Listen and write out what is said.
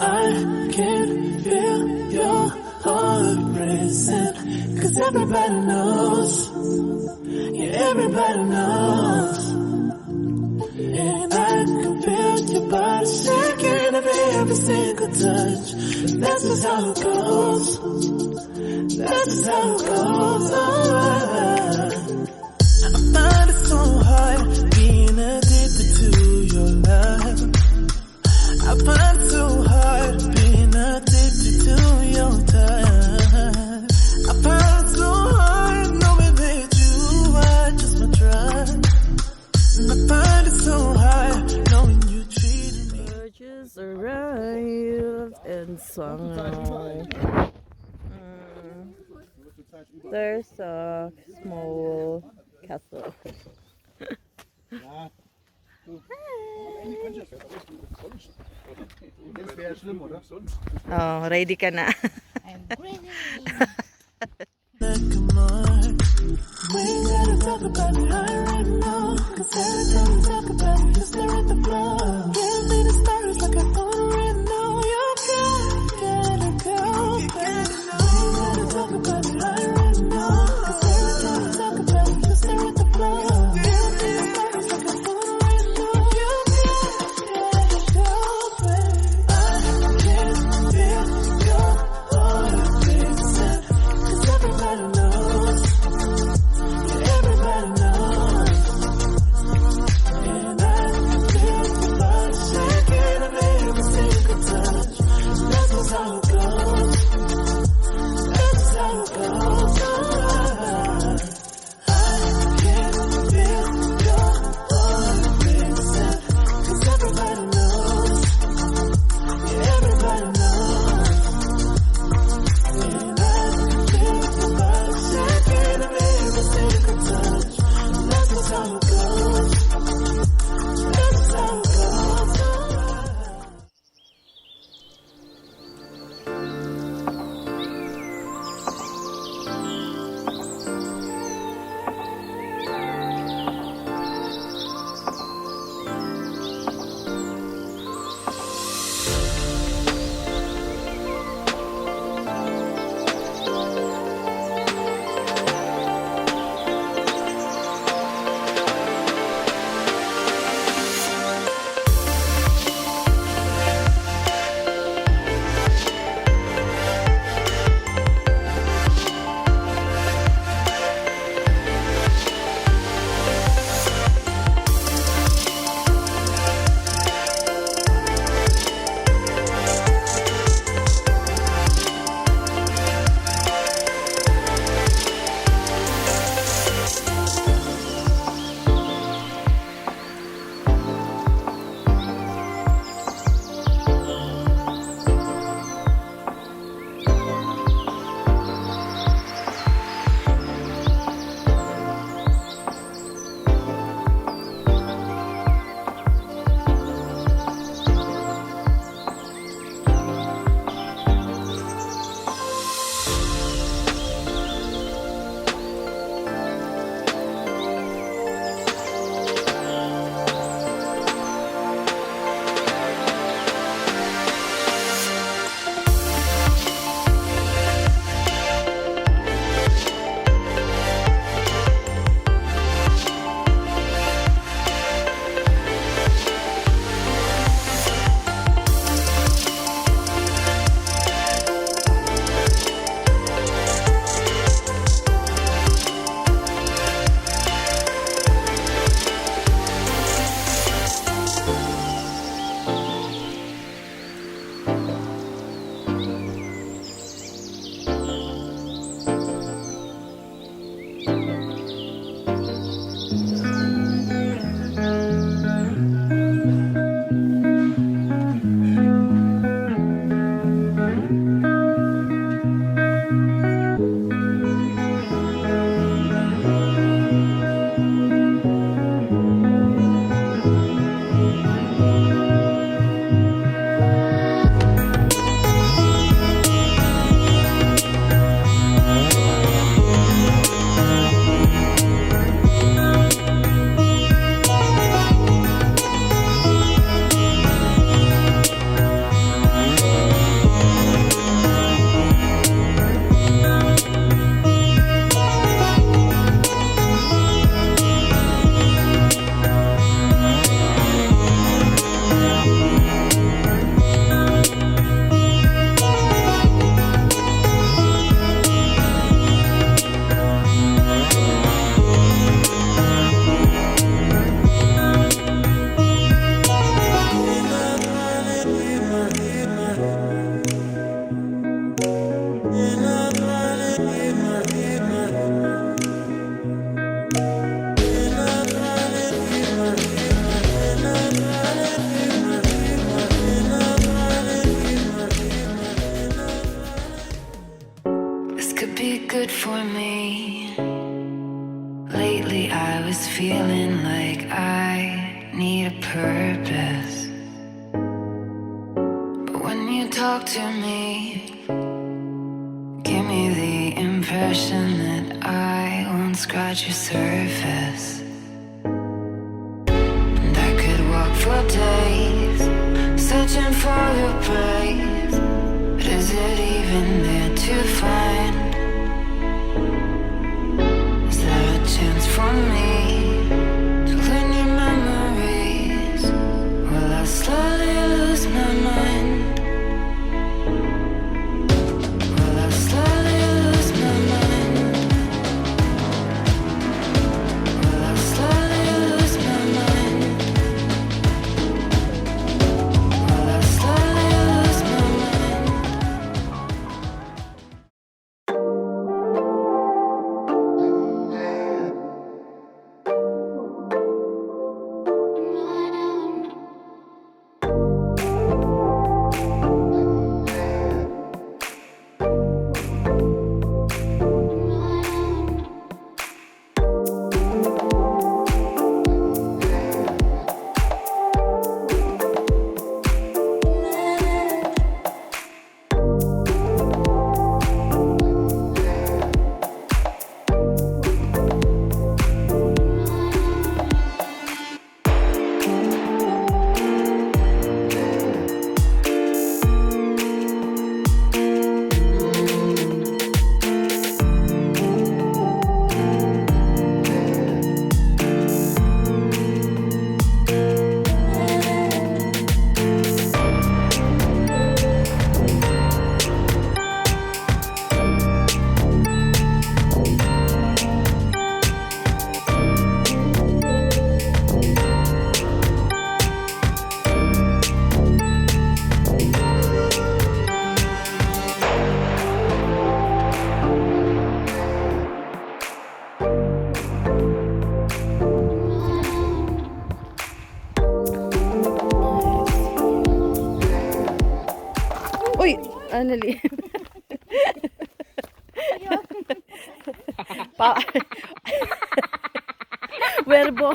I can feel your heart racing, 'cause everybody knows, yeah, everybody knows. And I can feel your body shaking every single touch. That's just how it goes. That's just how it goes. I find it so hard being addicted to your love. I find it so hard being addicted to your touch. I find it so hard knowing that you are just my drug. And I find it so hard knowing you treated me. Just arrived in Sangno. There's a small castle. Oh, ready ka na? I'm ready. We ain't gotta talk about it right now, 'cause every time we talk about it, you stare at the floor. Give me the stories like I don't already know. You gotta go back. We ain't gotta talk about it right now, 'cause every time we talk about it, you stare at the floor. Give me the stories like I don't already know. You gotta go back. I can feel your heart racing, for me. Lately I was feeling like I need a purpose. But when you talk to me, give me the impression that I won't scratch your surface. And I could walk for days, searching for your praise. But is it even there to find? Is there a chance for me to learn your memories? Will I slowly lose my mind? Will I slowly lose my mind? Will I slowly lose my mind? Will I slowly lose my mind? Uy! Anali. Pa... Werbo.